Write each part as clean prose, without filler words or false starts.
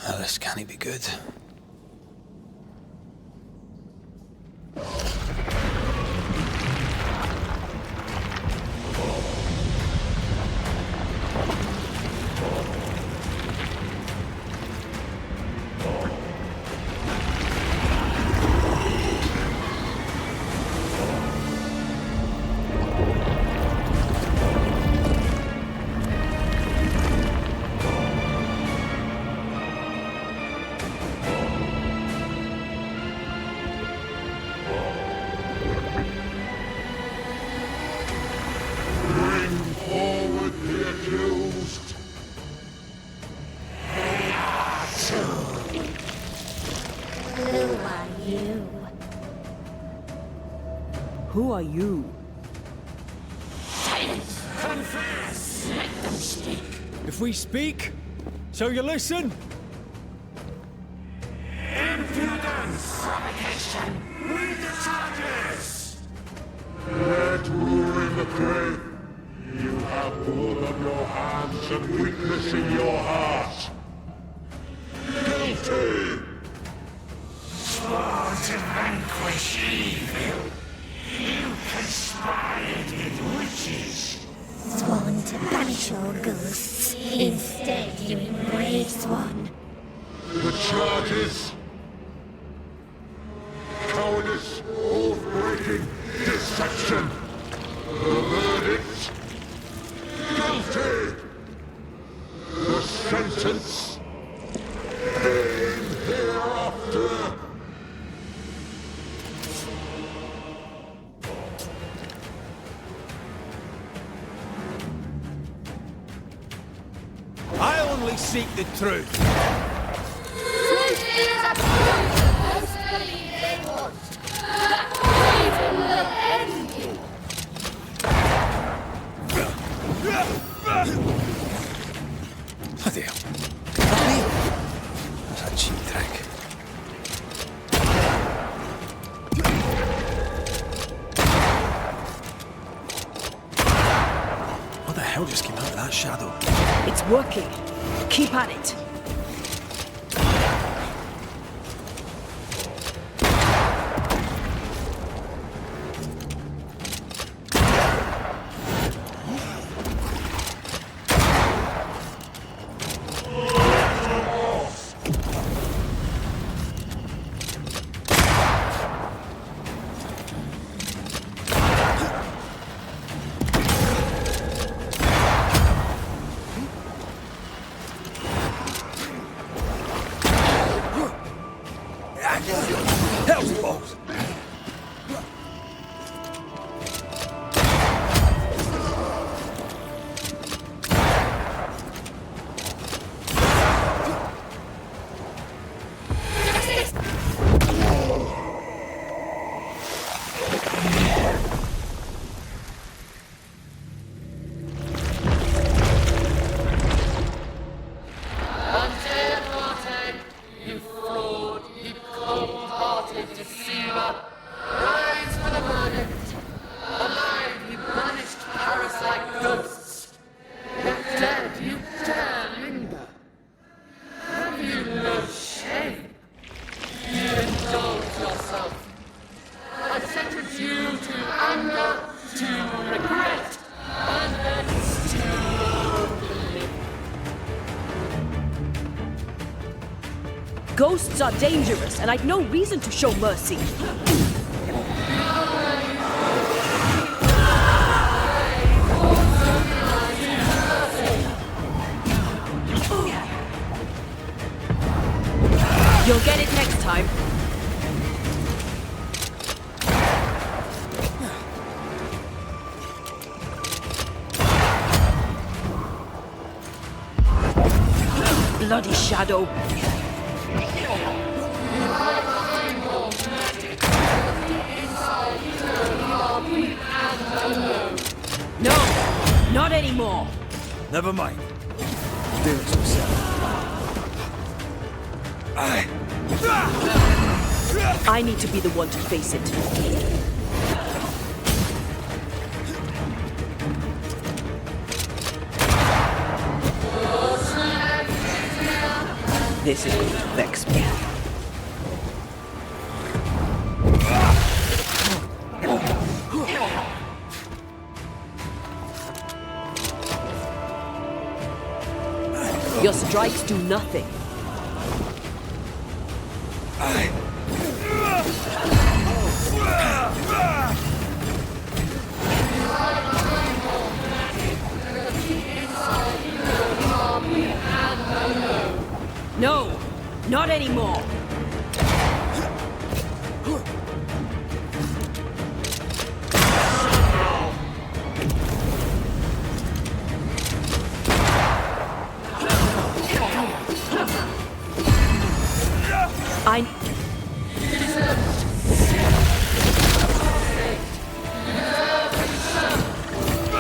Well, this can't be good. Who are you? Confess! Let them speak! If we speak, so you listen? Impudence! Provocation! Read the charges! Let rule in the grave. You have blood on your hands and weakness in your heart. Guilty! Sworn to vanquish evil! You conspired with witches! Sworn to banish all ghosts. Instead, you embrace one. The charges. Cowardice, oath-breaking, deception. The verdict. Guilty. The sentence. Pain hereafter. I only seek the truth. Truth is a destiny they want. Evil will end you. Bloody hell. Not me. That's a cheap trick. What the hell just came out of that shadow? It's working. Keep at it. Hell's balls! Antea Duarte, you fraud, you cold-hearted deceiver! Rise for the verdict! Alive, you banished parasite ghosts! Yet dead, you dare linger! Have you no shame? You indulge yourself! I sentence you to anger, to regret, and hence to oblivion! Ghosts are dangerous, and I've no reason to show mercy. You'll get it next time. Bloody shadow. No, not anymore. Never mind. Do it yourself. I need to be the one to face it. This is going to vex me. Your strikes do nothing. No, not anymore.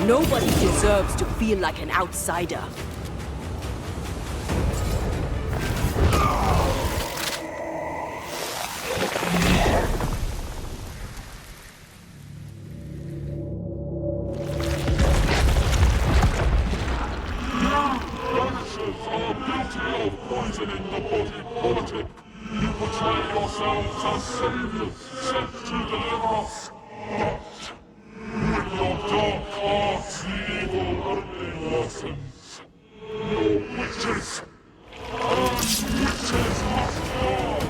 Nobody deserves to feel like an outsider. Banishers are guilty of poisoning the body politic. You portray yourselves as saviors sent to deliver us. But with your dark hearts, the evil only worsens. Your witches! And witches must fall!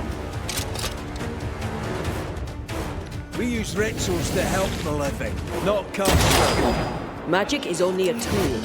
We use rituals to help the living, not cast them. Magic is only a tool.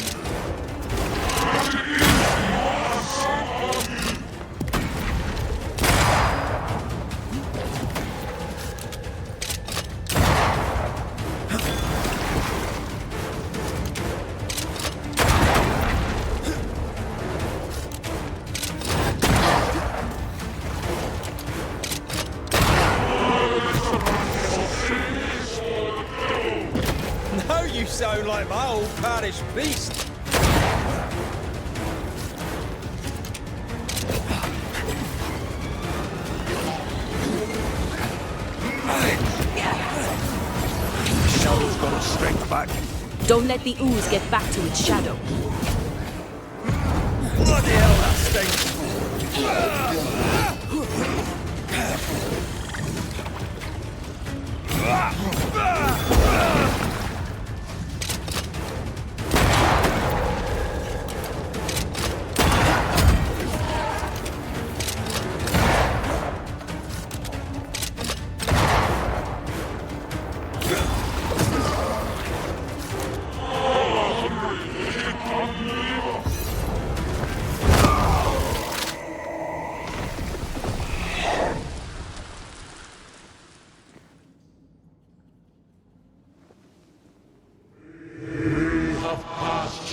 Now you sound like my old parish priest. Shadow's got its strength back. Don't let the ooze get back to its shadow. Bloody hell, that stinks.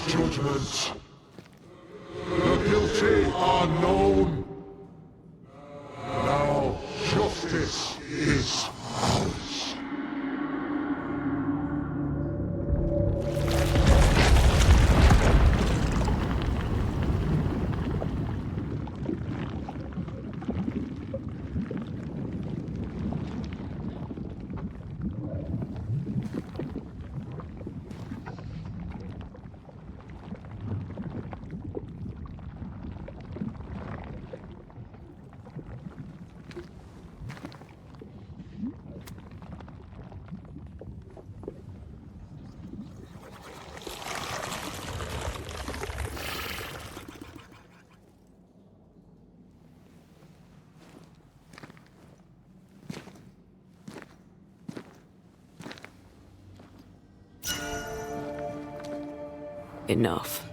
Judgment. The guilty are known. Now justice is ours. Enough.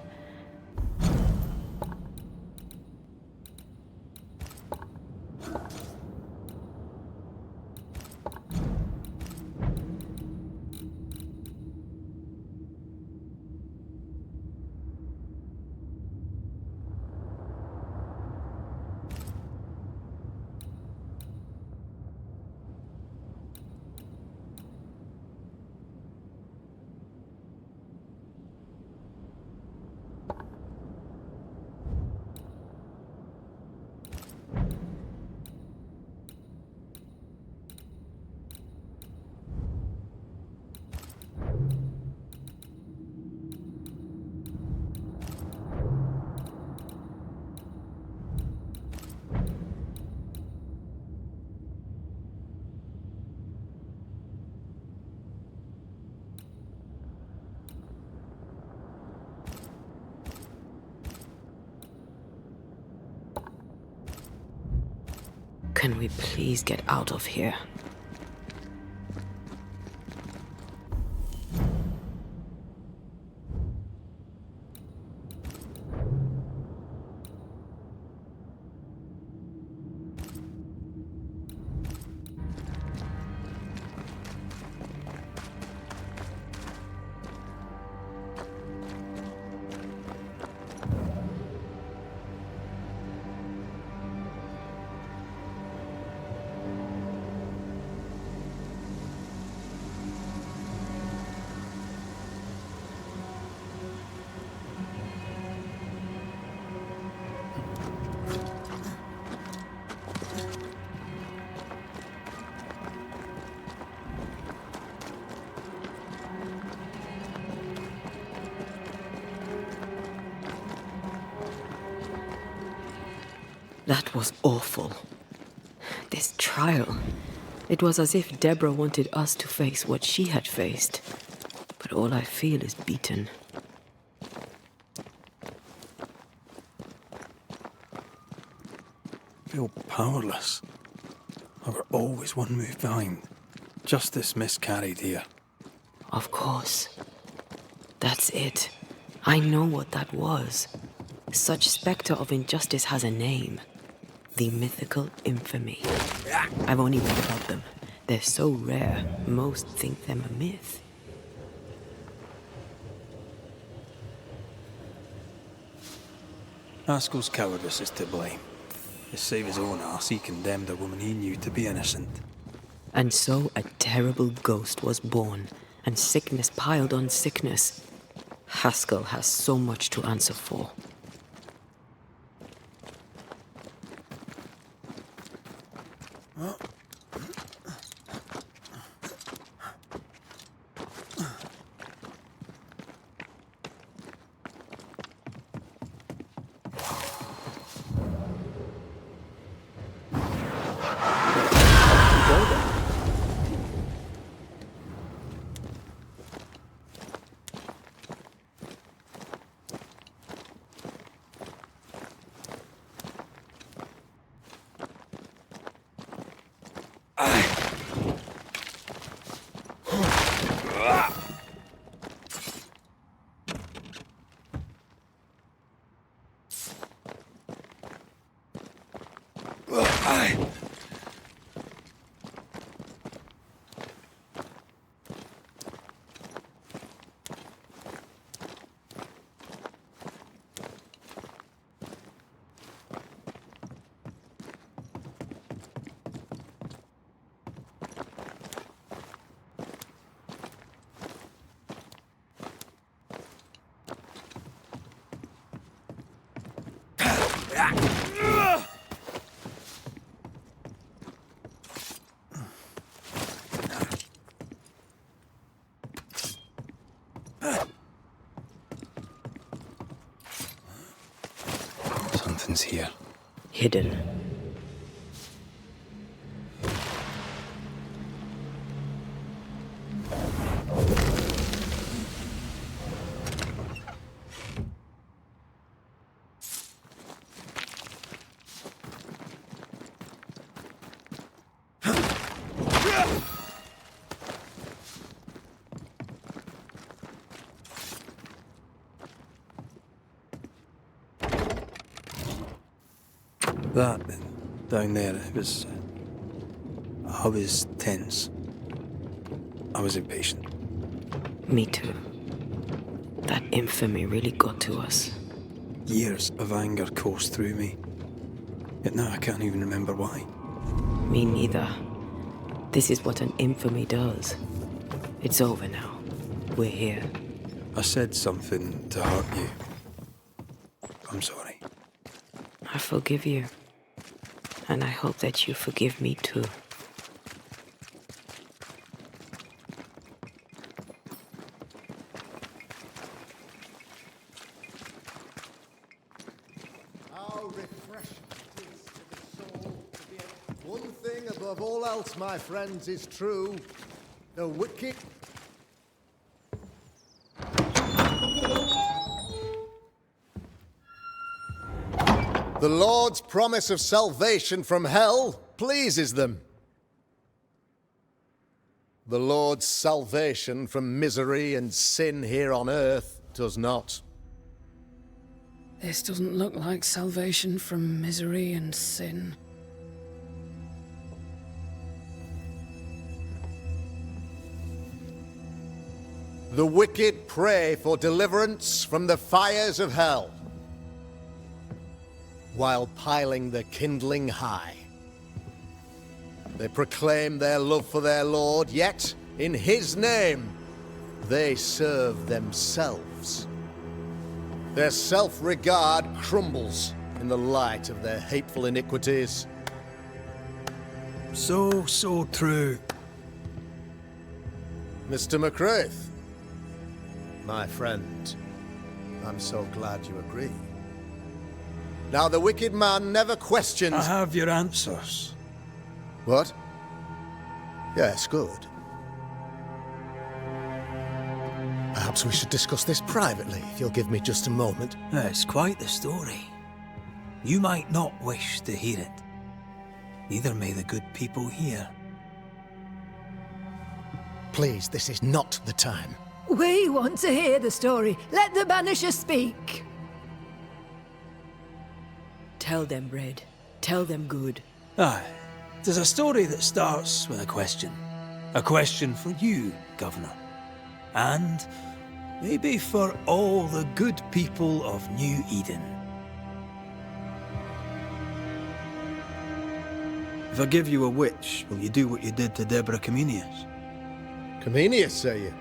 Can we please get out of here? That was awful. This trial. It was as if Deborah wanted us to face what she had faced. But all I feel is beaten. I feel powerless. I were always one move behind. Justice miscarried here. Of course. That's it. I know what that was. Such spectre of injustice has a name. The mythical infamy. I've only read about them. They're so rare, most think them a myth. Haskell's cowardice is to blame. To save his own arse, he condemned a woman he knew to be innocent. And so a terrible ghost was born, and sickness piled on sickness. Haskell has so much to answer for. Something's here. Hidden. That, down there, it was... I was tense. I was impatient. Me too. That infamy really got to us. Years of anger coursed through me. Yet now I can't even remember why. Me neither. This is what an infamy does. It's over now. We're here. I said something to hurt you. I'm sorry. I forgive you. And I hope that you forgive me too. How refreshing it is to the soul to be one thing above all else, my friends, is true. The wicked... The Lord's promise of salvation from hell pleases them. The Lord's salvation from misery and sin here on earth does not. This doesn't look like salvation from misery and sin. The wicked pray for deliverance from the fires of hell, while piling the kindling high. They proclaim their love for their Lord, yet, in His name, they serve themselves. Their self-regard crumbles in the light of their hateful iniquities. So true. Mr. McRaith, my friend, I'm so glad you agree. Now, the wicked man never questions... I have your answers. What? Yes, good. Perhaps we should discuss this privately, if you'll give me just a moment. It's quite the story. You might not wish to hear it. Neither may the good people here. Please, this is not the time. We want to hear the story. Let the Banisher speak. Tell them, Red. Tell them good. Aye. There's a story that starts with a question. A question for you, Governor. And maybe for all the good people of New Eden. If I give you a witch, will you do what you did to Deborah Comenius? Comenius, say you?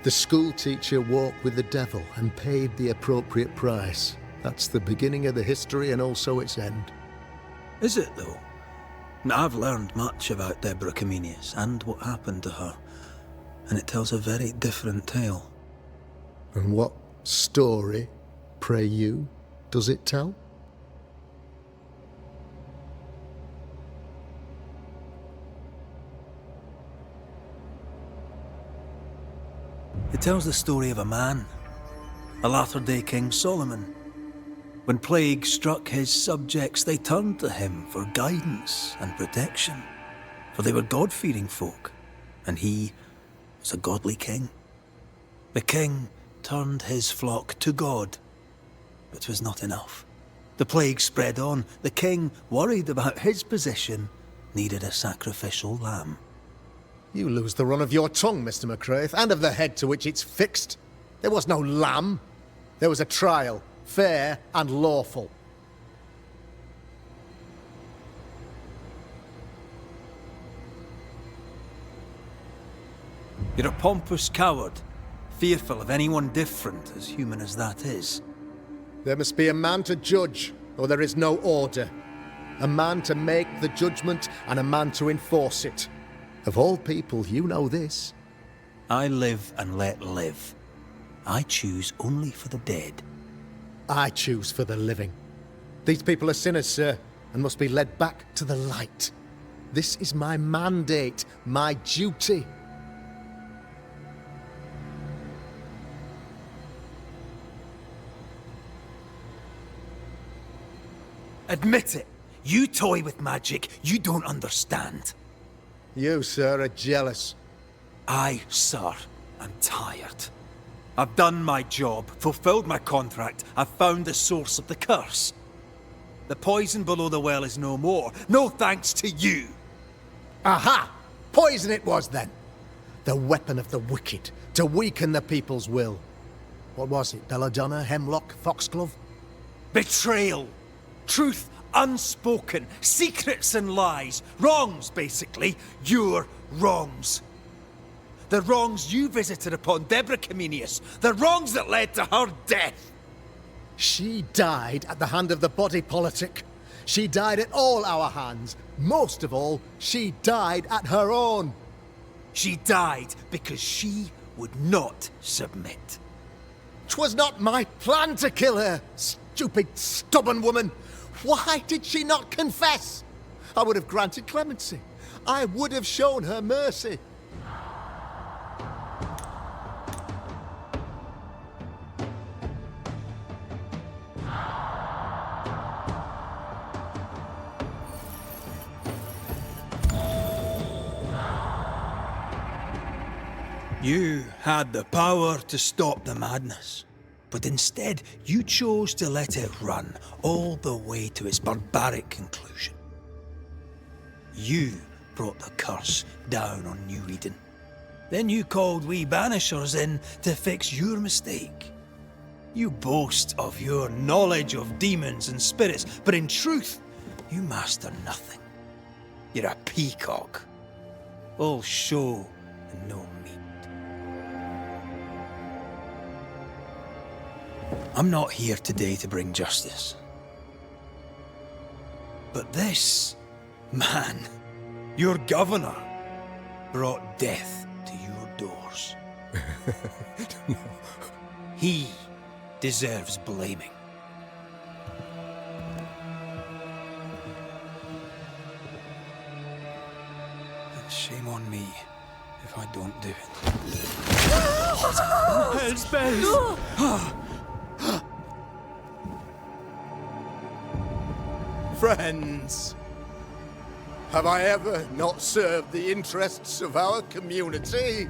The school teacher walked with the devil and paid the appropriate price. That's the beginning of the history and also its end. Is it, though? I've learned much about Deborah Comenius and what happened to her, and it tells a very different tale. And what story, pray you, does it tell? It tells the story of a man, a latter-day King Solomon. When plague struck his subjects, they turned to him for guidance and protection, for they were God-fearing folk, and he was a godly king. The king turned his flock to God, but it was not enough. The plague spread on. The king, worried about his position, needed a sacrificial lamb. You lose the run of your tongue, Mr. McRaith, and of the head to which it's fixed. There was no lamb. There was a trial, fair and lawful. You're a pompous coward, fearful of anyone different, as human as that is. There must be a man to judge, or there is no order. A man to make the judgment, and a man to enforce it. Of all people, you know this. I live and let live. I choose only for the dead. I choose for the living. These people are sinners, sir, and must be led back to the light. This is my mandate, my duty. Admit it. You toy with magic you don't understand. You, sir, are jealous. I, sir, am tired. I've done my job, fulfilled my contract, I've found the source of the curse. The poison below the well is no more, no thanks to you. Aha! Poison it was, then. The weapon of the wicked, to weaken the people's will. What was it, belladonna, hemlock, foxglove? Betrayal. Truth unspoken. Secrets and lies. Wrongs, basically. Your wrongs. The wrongs you visited upon Deborah Comenius. The wrongs that led to her death. She died at the hand of the body politic. She died at all our hands. Most of all, she died at her own. She died because she would not submit. 'Twas not my plan to kill her, stupid, stubborn woman. Why did she not confess? I would have granted clemency. I would have shown her mercy. You had the power to stop the madness, but instead you chose to let it run all the way to its barbaric conclusion. You brought the curse down on New Eden. Then you called we Banishers in to fix your mistake. You boast of your knowledge of demons and spirits, but in truth, you master nothing. You're a peacock. All show and no meat. I'm not here today to bring justice. But this man, your governor, brought death to your doors. He deserves blaming. And shame on me if I don't do it. Hell's bells! Friends, have I ever not served the interests of our community?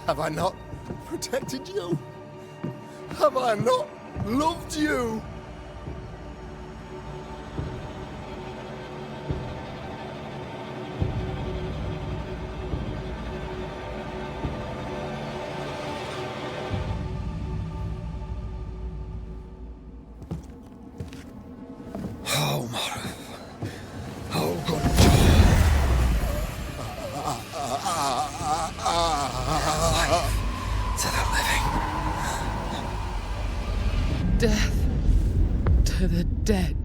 Have I not protected you? Have I not loved you? Oh, Mara. Oh, God. To the living. Death to the dead.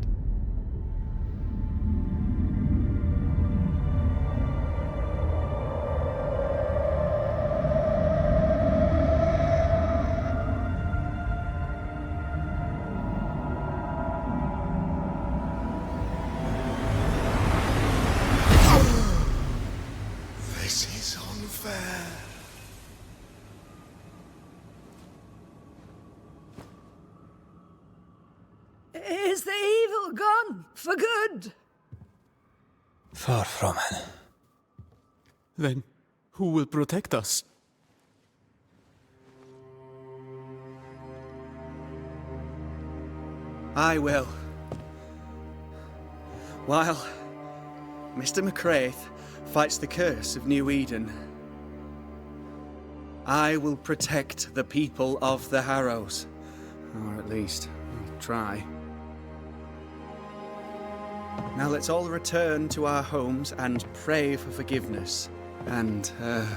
This is unfair. Is the evil gone for good? Far from it. Then who will protect us? I will. While Mr. McRaith fights the curse of New Eden, I will protect the people of the Harrows. Or at least, I'll try. Now let's all return to our homes and pray for forgiveness and the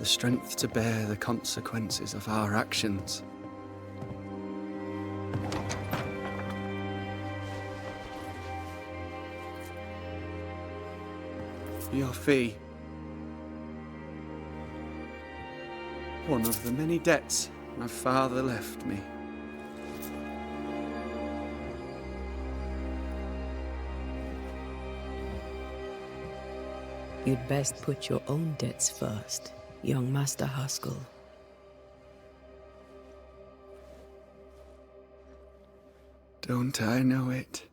strength to bear the consequences of our actions. Your fee. One of the many debts my father left me. You'd best put your own debts first, young Master Haskell. Don't I know it?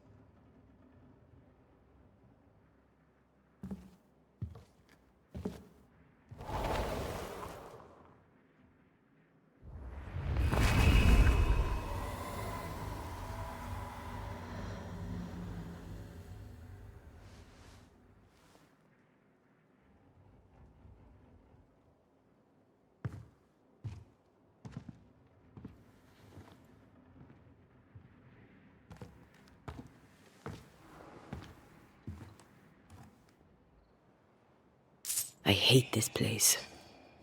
I hate this place.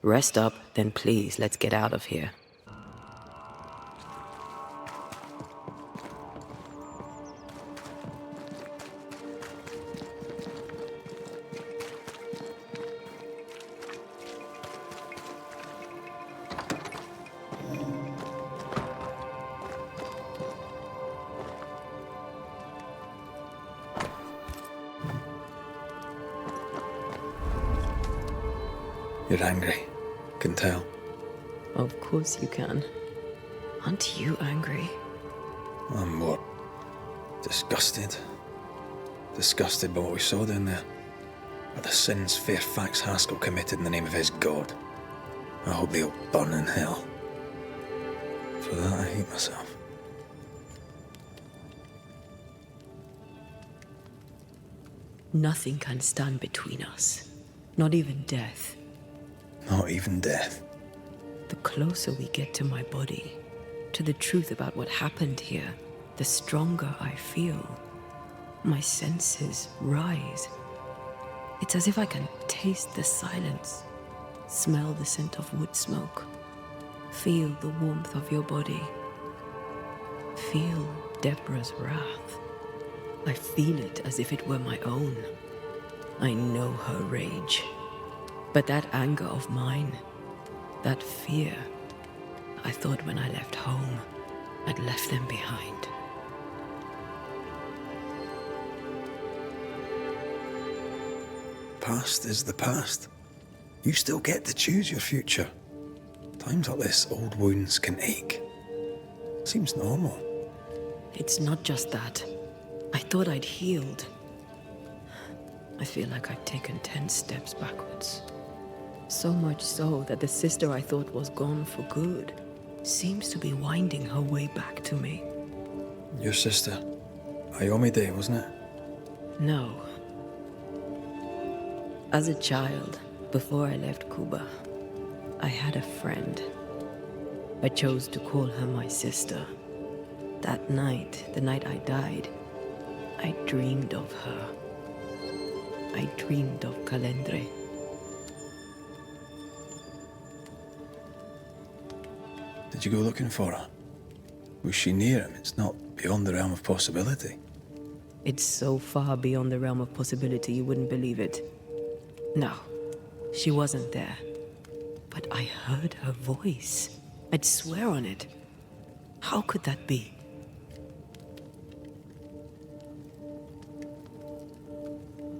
Rest up, then please, let's get out of here. You're angry. Can tell. Of course you can. Aren't you angry? I'm more disgusted. Disgusted by what we saw down there. are the sins Fairfax Haskell committed in the name of his god. I hope they'll burn in hell. For that, I hate myself. Nothing can stand between us. Not even death. Not even death. The closer we get to my body, to the truth about what happened here, the stronger I feel. My senses rise. It's as if I can taste the silence, smell the scent of wood smoke, feel the warmth of your body, feel Deborah's wrath. I feel it as if it were my own. I know her rage. But that anger of mine, that fear, I thought when I left home, I'd left them behind. Past is the past. You still get to choose your future. Times like this, old wounds can ache. Seems normal. It's not just that. I thought I'd healed. I feel like I've taken 10 steps backwards. So much so that the sister I thought was gone for good seems to be winding her way back to me. Your sister, Ayomide, wasn't it? No. As a child, before I left Cuba, I had a friend. I chose to call her my sister. That night, the night I died, I dreamed of her. I dreamed of Calendre. Did you go looking for her? Was she near him? It's not beyond the realm of possibility. It's so far beyond the realm of possibility you wouldn't believe it. No, she wasn't there. But I heard her voice. I'd swear on it. How could that be?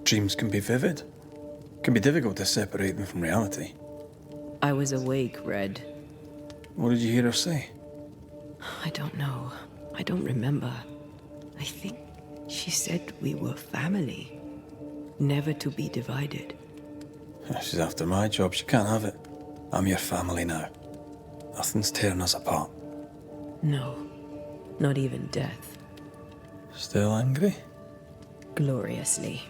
Dreams can be vivid. Can be difficult to separate them from reality. I was awake, Red. What did you hear her say? I don't know. I don't remember. I think she said we were family. Never to be divided. She's after my job. She can't have it. I'm your family now. Nothing's tearing us apart. No, not even death. Still angry? Gloriously.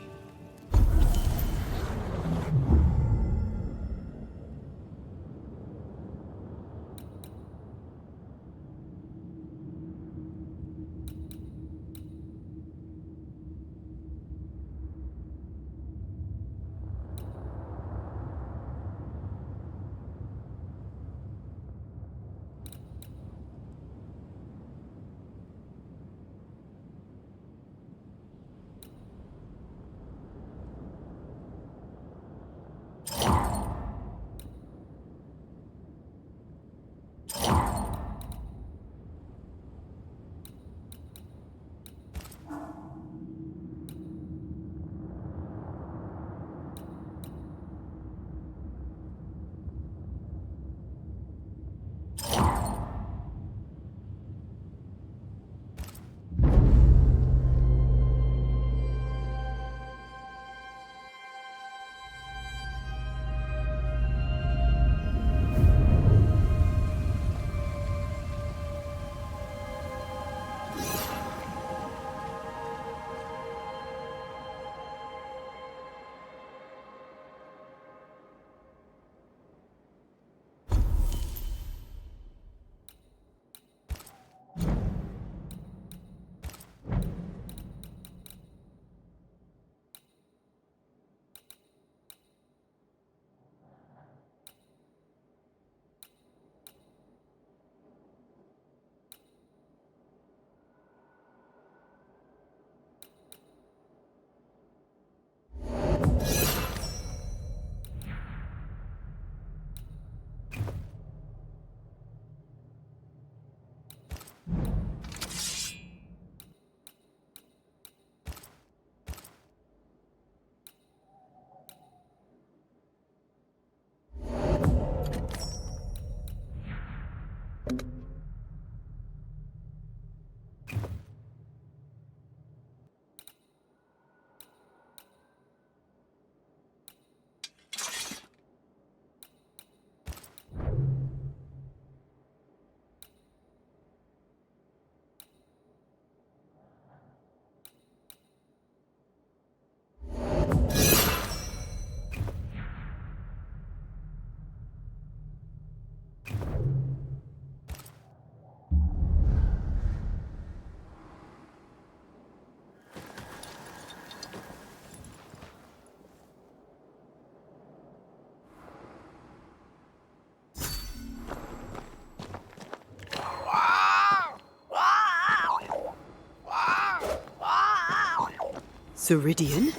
Ceridian?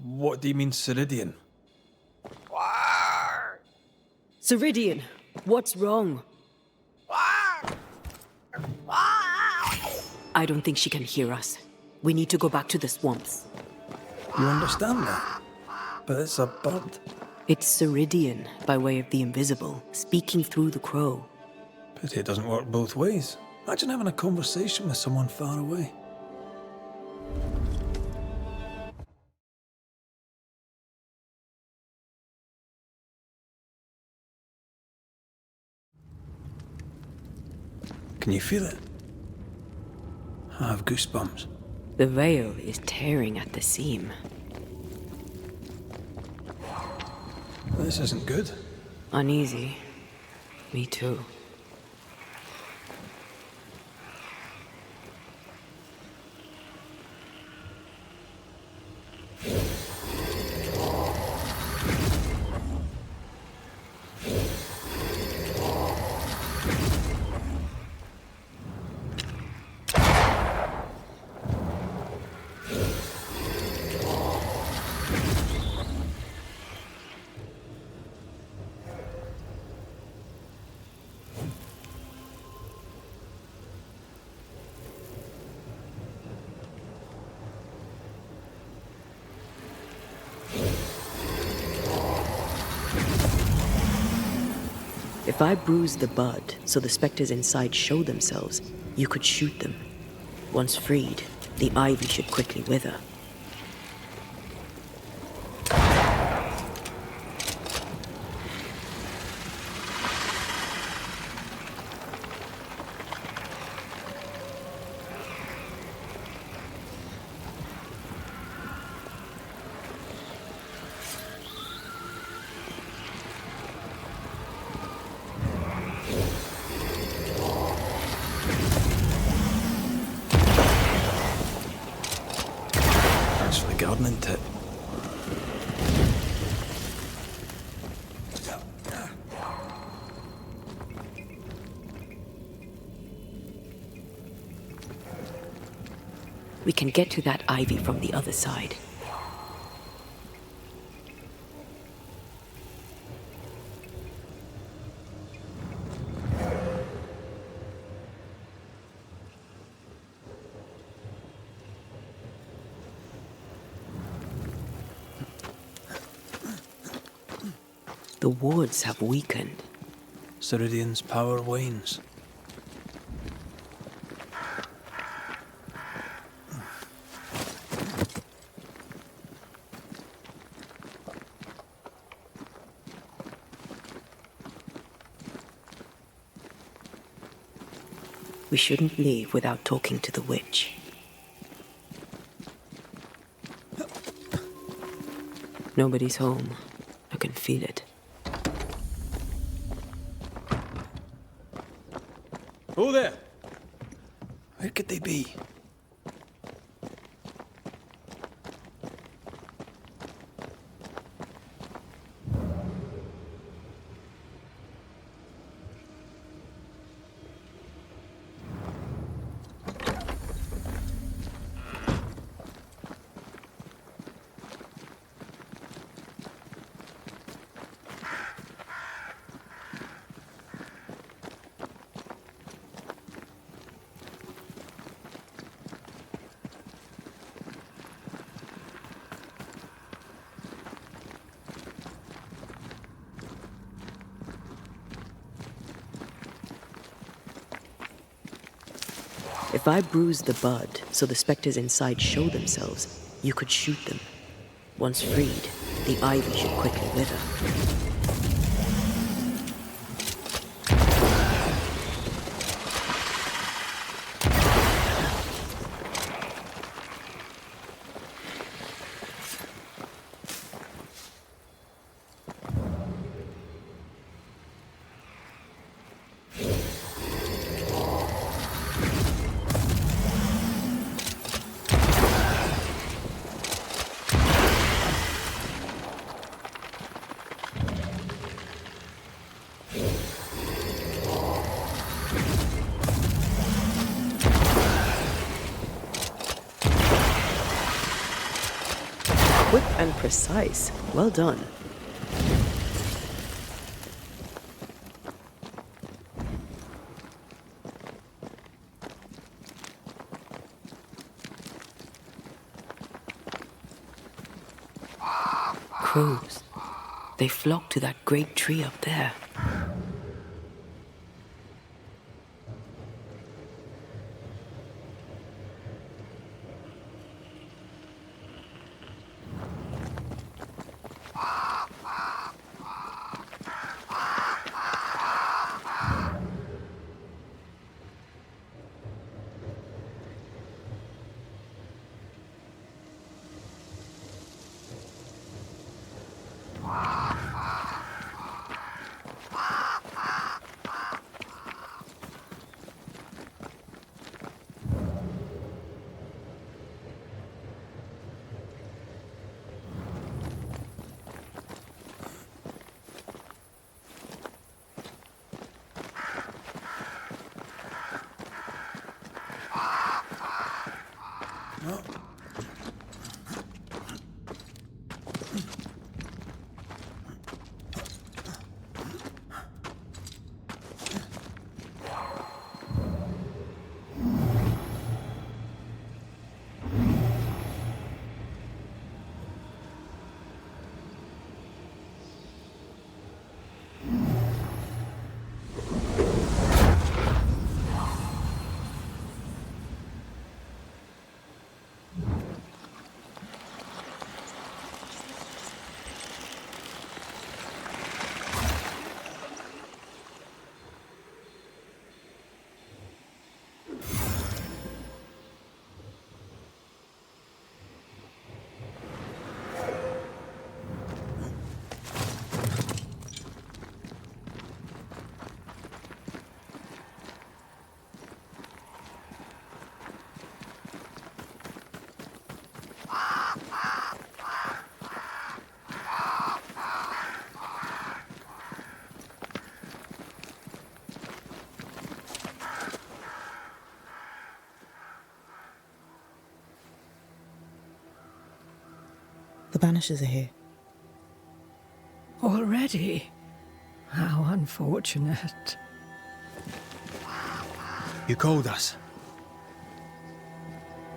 What do you mean, Ceridian? Ceridian, what's wrong? I don't think she can hear us. We need to go back to the swamps. You understand that? But it's a bird. It's Ceridian, by way of the invisible, speaking through the crow. Pity it doesn't work both ways. Imagine having a conversation with someone far away. Can you feel it? I have goosebumps. The veil is tearing at the seam. This isn't good. Uneasy. Me too. If I bruise the bud so the specters inside show themselves, you could shoot them. Once freed, the ivy should quickly wither. Gardening tip. We can get to that ivy from the other side. The wards have weakened. Ceridian's power wanes. We shouldn't leave without talking to the witch. Nobody's home. I can feel it. Who there? Where could they be? If I bruise the bud so the specters inside show themselves, you could shoot them. Once freed, the ivy should quickly wither. and precise. Well done. Crows. They flock to that great tree up there. The Banishers are here. Already? How unfortunate. You called us.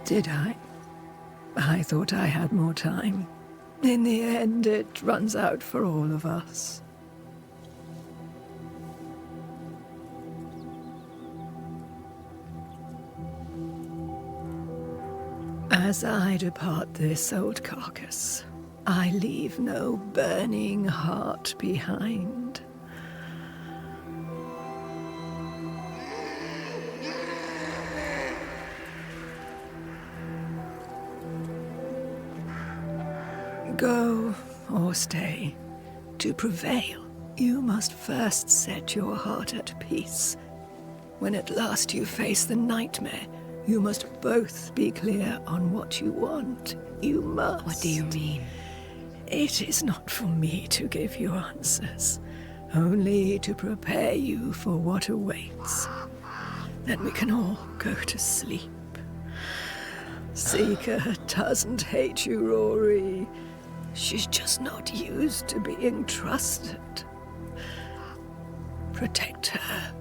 Did I? I thought I had more time. In the end, it runs out for all of us. As I depart this old carcass, I leave no burning heart behind. Go or stay. To prevail, you must first set your heart at peace. When at last you face the nightmare, you must both be clear on what you want. You must. What do you mean? It is not for me to give you answers, only to prepare you for what awaits. Then we can all go to sleep. Seeker doesn't hate you, Rory. She's just not used to being trusted. Protect her.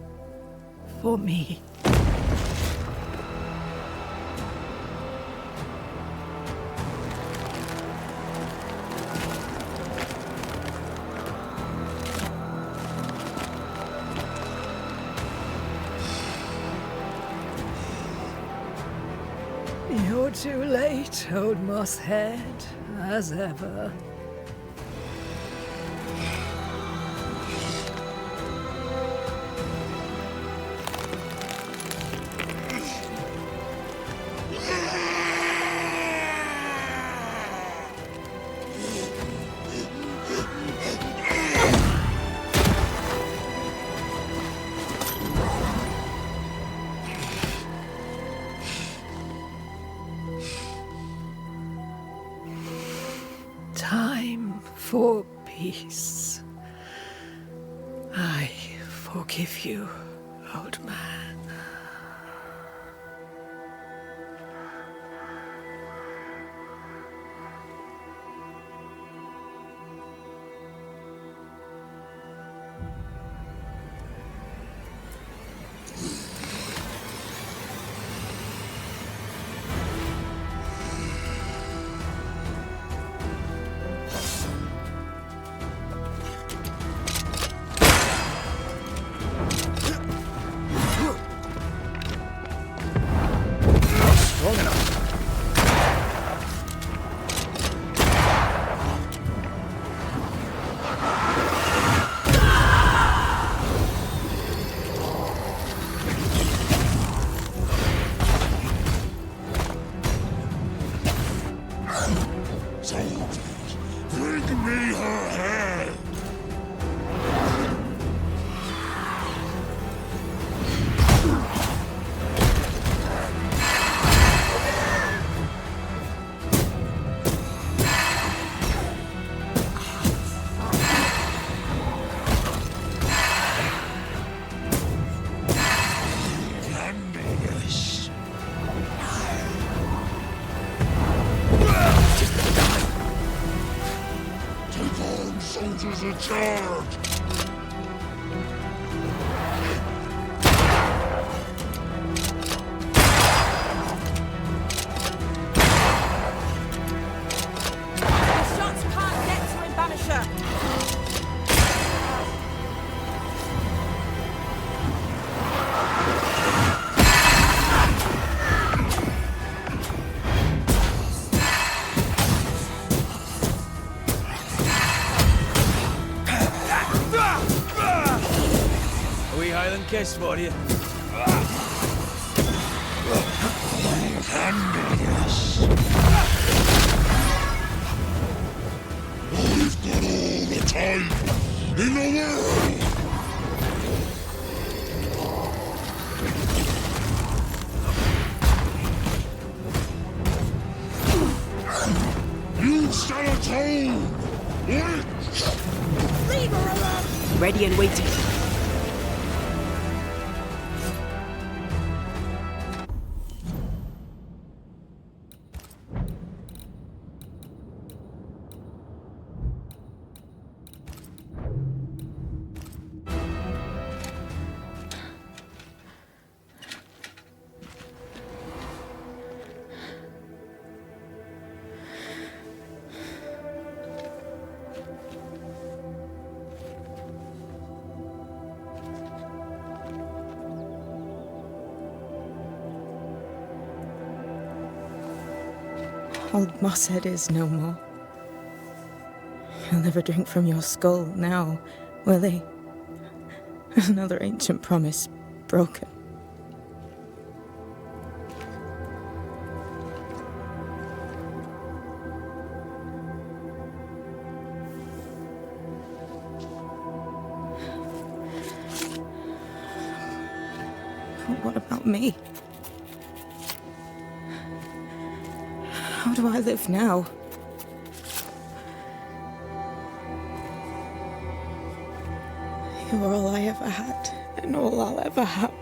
For me. You're too late, old mosshead, as ever. Time for peace. I forgive you, old man. the charge! The shots can't get to him, Banisher! A wee Highland kiss for you. I've got all the time in the world! You shall atone! Witch! Leave her alone! Ready and waiting. Old Mosshead is no more. He'll never drink from your skull now, will he? Another ancient promise broken. But what about me? How do I live now? You're all I ever had, and all I'll ever have.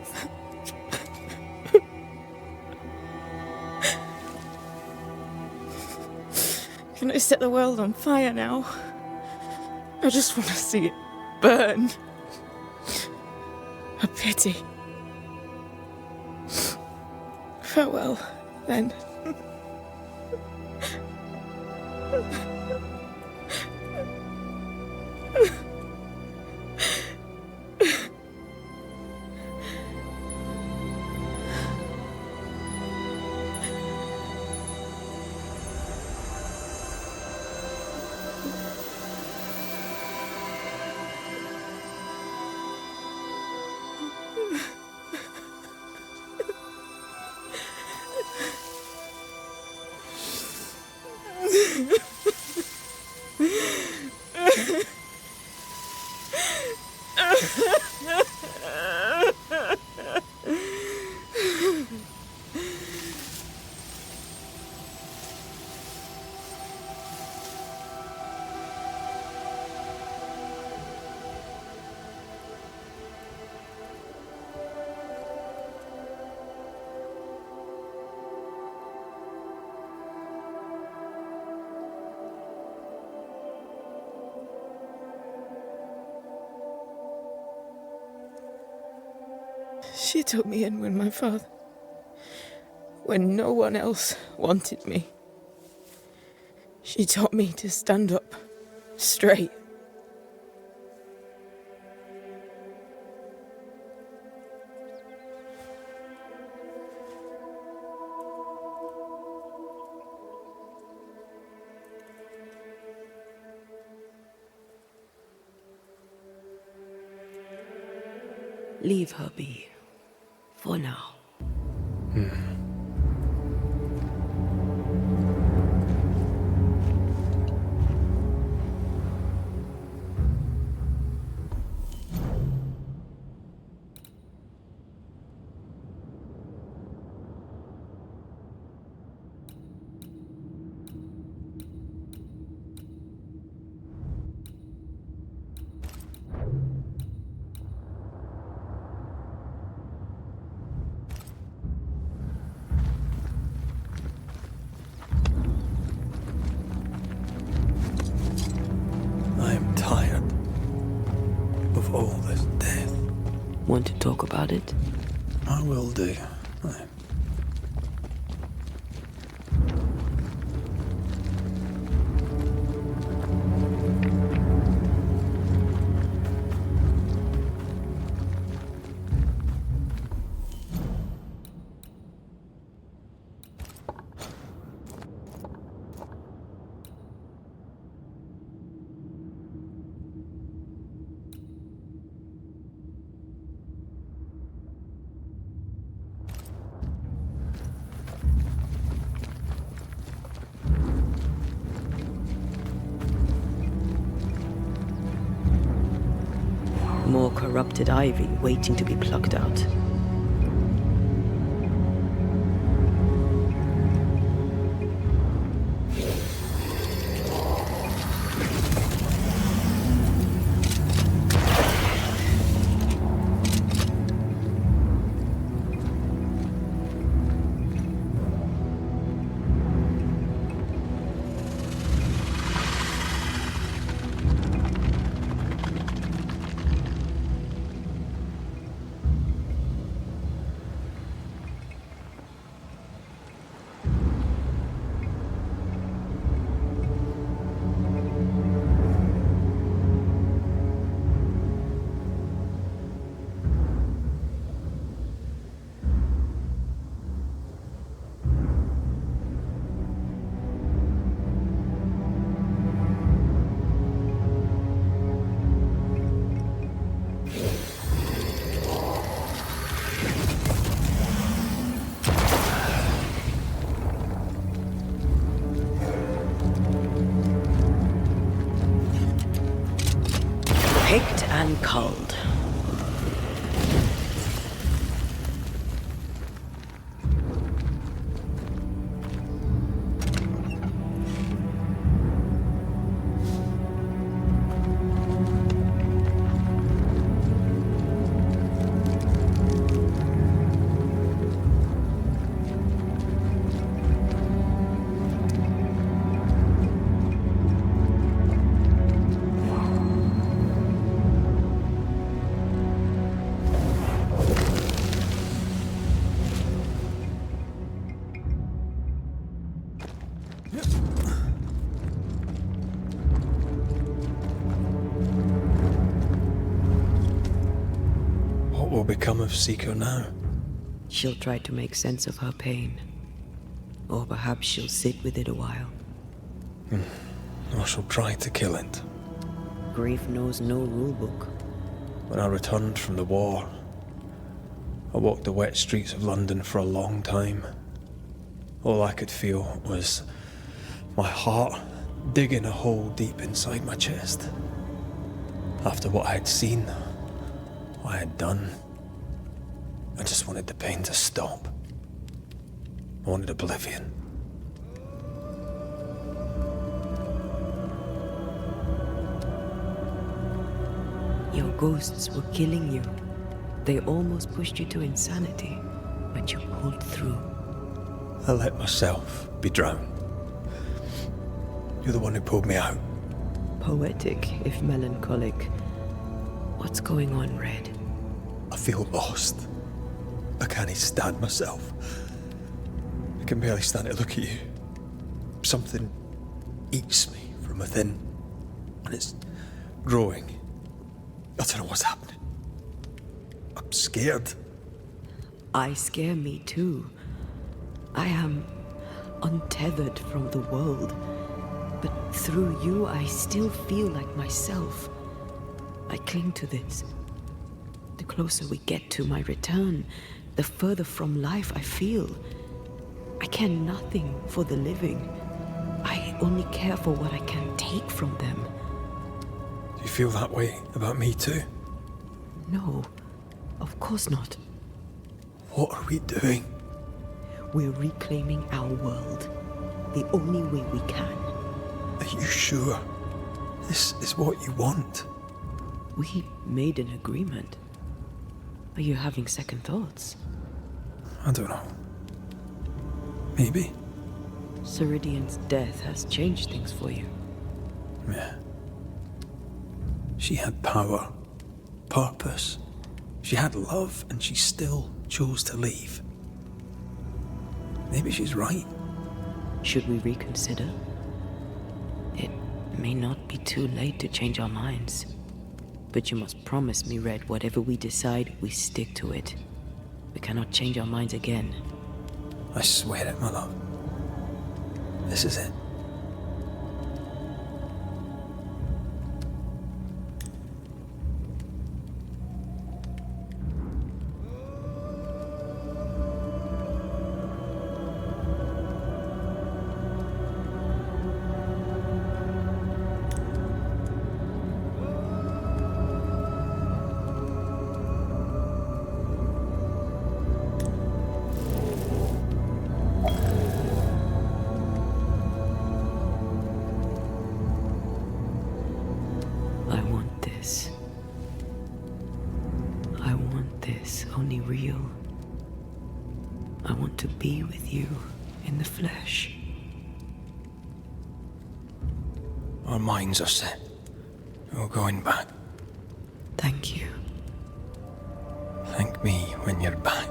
Can I set the world on fire now? I just want to see it burn. A pity. Farewell, then. She took me in when no one else wanted me. She taught me to stand up straight. Leave her be. For now. Want to talk about it? I will do. Aye. More corrupted ivy waiting to be plucked out. Picked and culled. What will become of Seeker now? She'll try to make sense of her pain. Or perhaps she'll sit with it a while. Or she'll try to kill it. Grief knows no rulebook. When I returned from the war, I walked the wet streets of London for a long time. All I could feel was my heart digging a hole deep inside my chest. After what I had seen, what I had done, I just wanted the pain to stop. I wanted oblivion. Your ghosts were killing you. They almost pushed you to insanity, but you pulled through. I let myself be drowned. You're the one who pulled me out. Poetic, if melancholic. What's going on, Red? I feel lost. I can't stand myself. I can barely stand to look at you. Something eats me from within, and it's growing. I don't know what's happening. I'm scared. I scare me too. I am untethered from the world, but through you I still feel like myself. I cling to this. The closer we get to my return, the further from life I feel. I care nothing for the living. I only care for what I can take from them. Do you feel that way about me too? No, of course not. What are we doing? We're reclaiming our world. The only way we can. Are you sure? This is what you want? We made an agreement. Are you having second thoughts? I don't know. Maybe. Ceridian's death has changed things for you. Yeah. She had power, purpose. She had love, and she still chose to leave. Maybe she's right. Should we reconsider? It may not be too late to change our minds. But you must promise me, Red, whatever we decide, we stick to it. We cannot change our minds again. I swear it, my love. This is it. Only real. I want to be with you in the flesh. Our minds are set. No going back. Thank you. Thank me when you're back.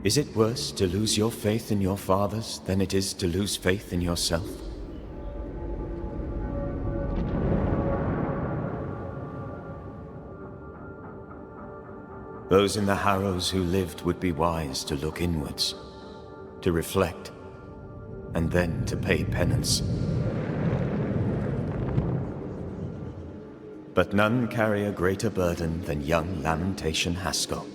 Is it worse to lose your faith in your fathers than it is to lose faith in yourself? Those in the Harrows who lived would be wise to look inwards, to reflect, and then to pay penance. But none carry a greater burden than young Lamentation Haskell.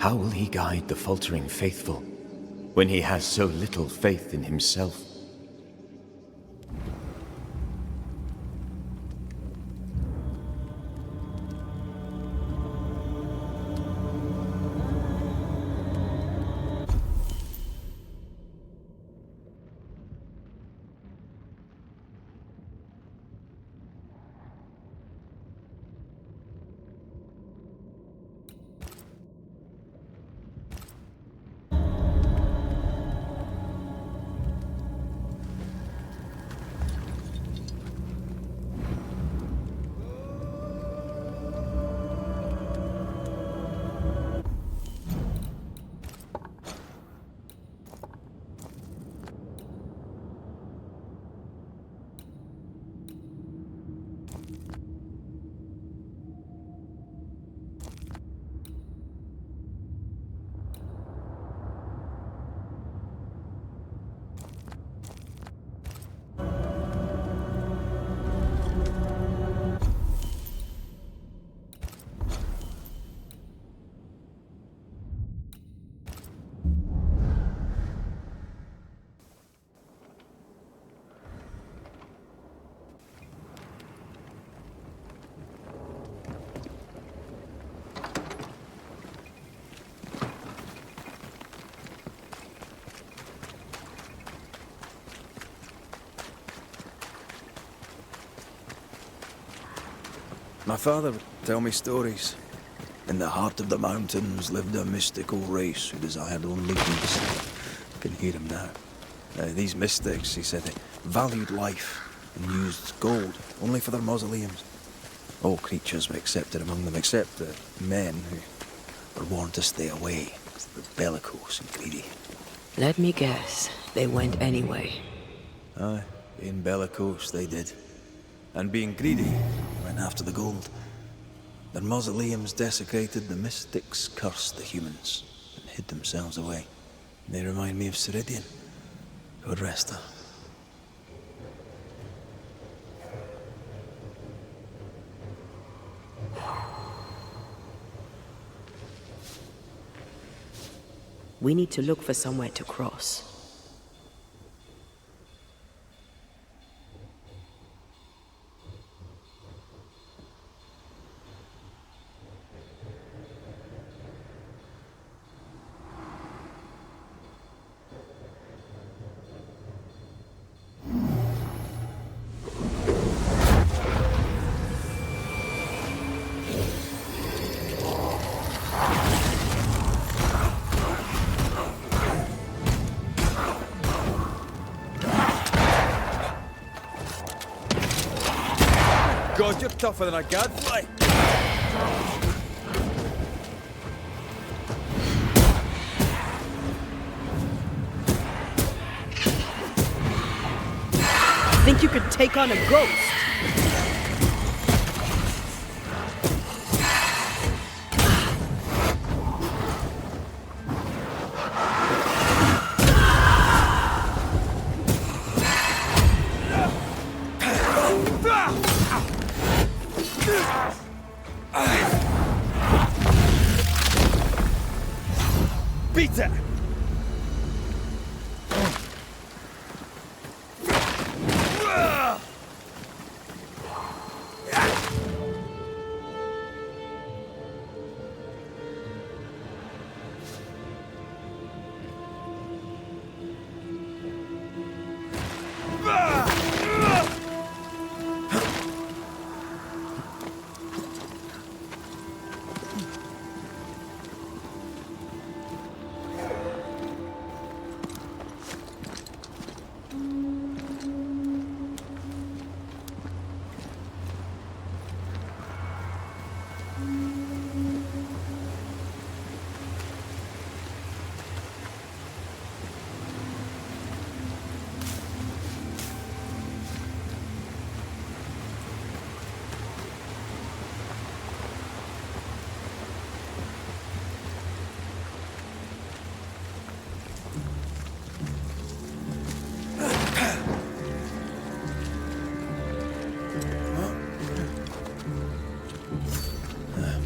How will he guide the faltering faithful when he has so little faith in himself? My father would tell me stories. In the heart of the mountains lived a mystical race who desired only peace. I can hear him now. These mystics, he said, they valued life and used gold only for their mausoleums. All creatures were accepted among them, except the men who were warned to stay away. They were bellicose and greedy. Let me guess, they went anyway. Aye, being bellicose, they did. And being greedy, they went after the gold. Their mausoleums desecrated, the mystics cursed the humans and hid themselves away. They remind me of Ceridian. God rest her. We need to look for somewhere to cross. You're tougher than a gadfly. Think you could take on a ghost? Beat it!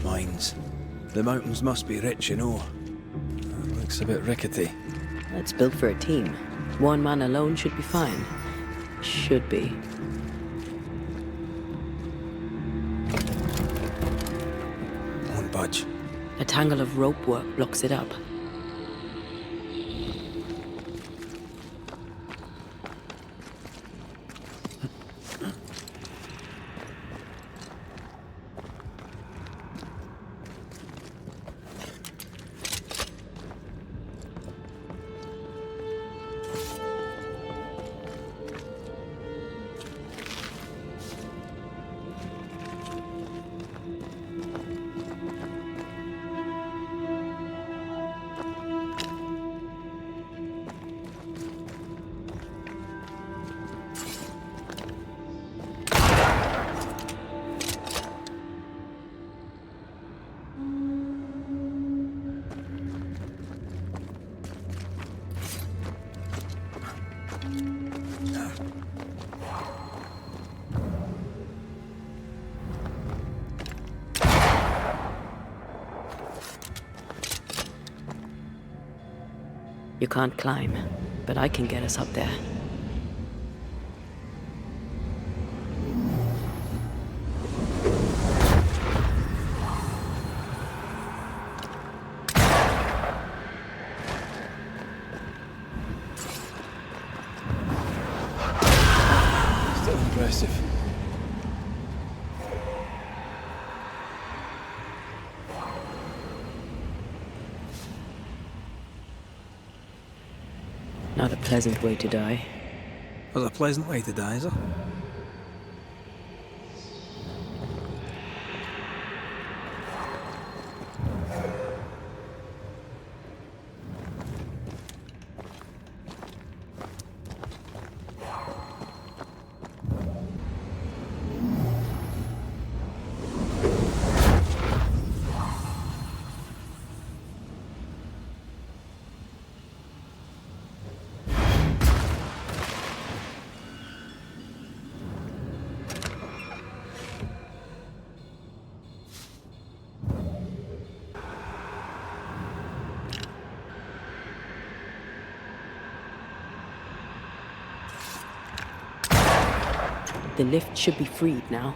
Mines. The mountains must be rich, you know. Looks a bit rickety. It's built for a team. One man alone should be fine. Should be. Won't budge. A tangle of rope work blocks it up. You can't climb, but I can get us up there. Still impressive. Not a pleasant way to die. There's a pleasant way to die, is there? The lift should be freed now.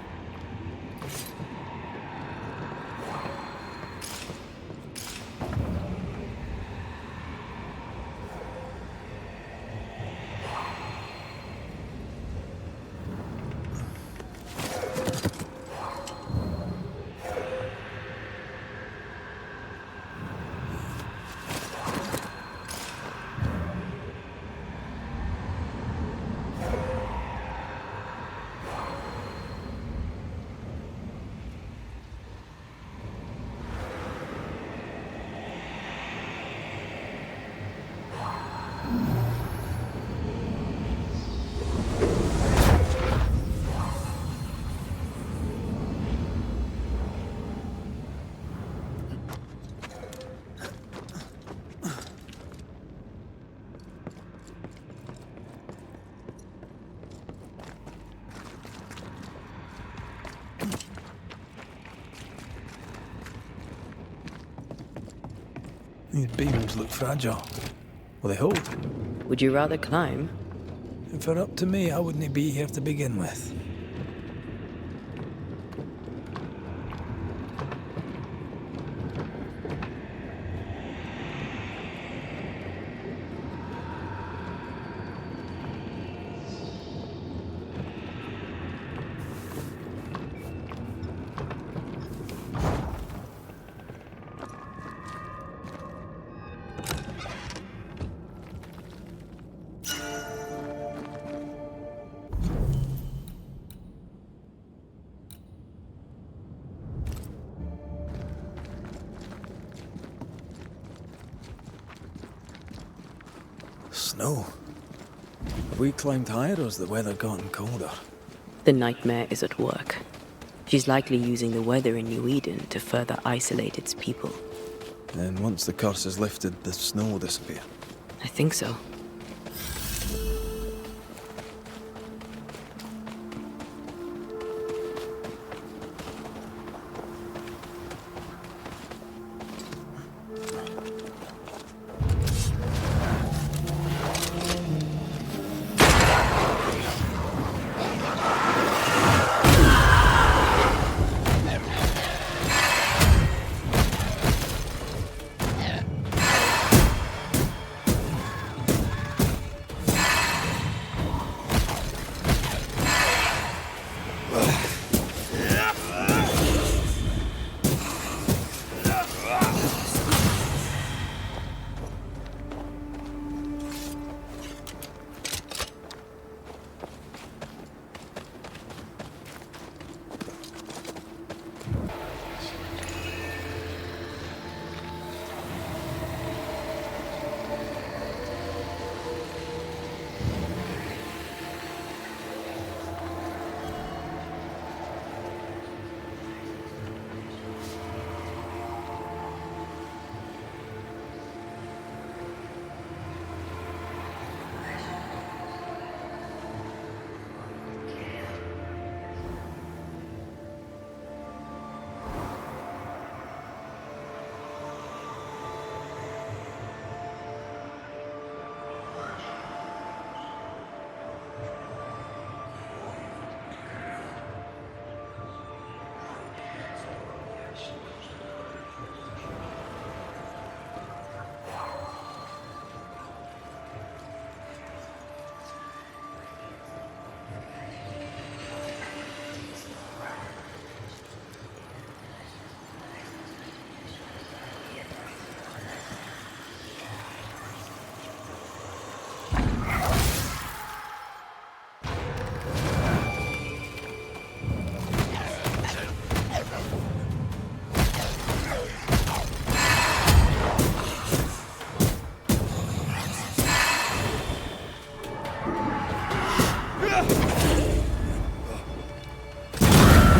These beams look fragile. Will they hold? Would you rather climb? If it were up to me, I wouldn't be here to begin with. Snow. Have we climbed higher or has the weather gotten colder? The nightmare is at work. She's likely using the weather in New Eden to further isolate its people. And once the curse is lifted, the snow will disappear. I think so.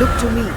Look to me.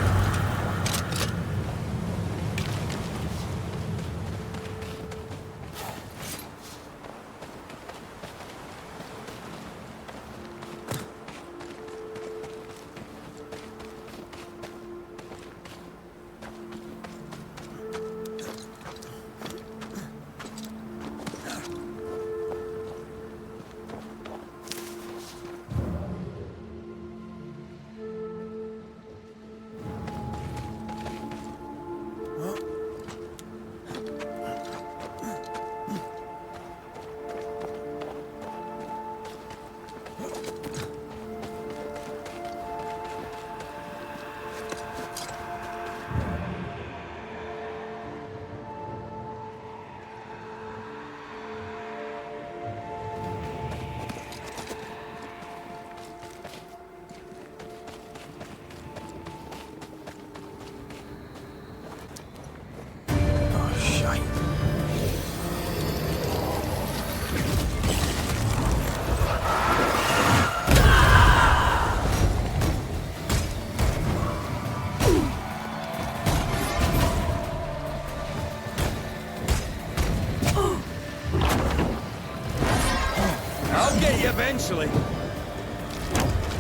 Eventually.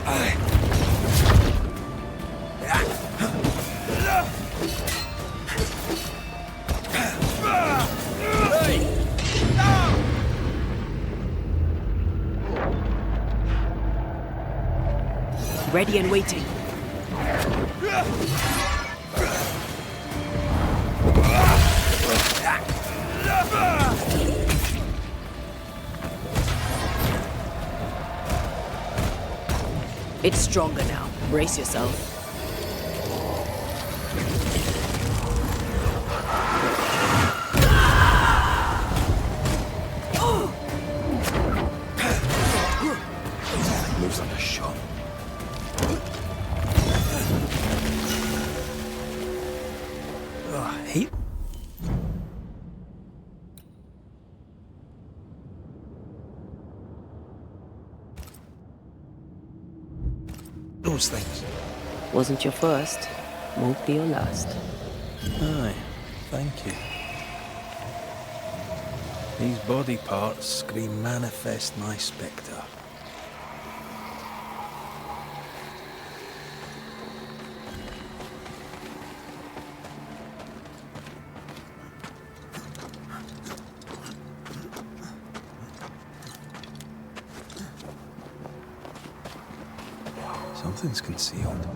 Hey! ready and waiting. It's stronger now. Brace yourself. Moves like a shot. Oh, I hate. Those things. Wasn't your first, won't be your last. Aye, thank you. These body parts scream manifest my spectre. Something's concealed.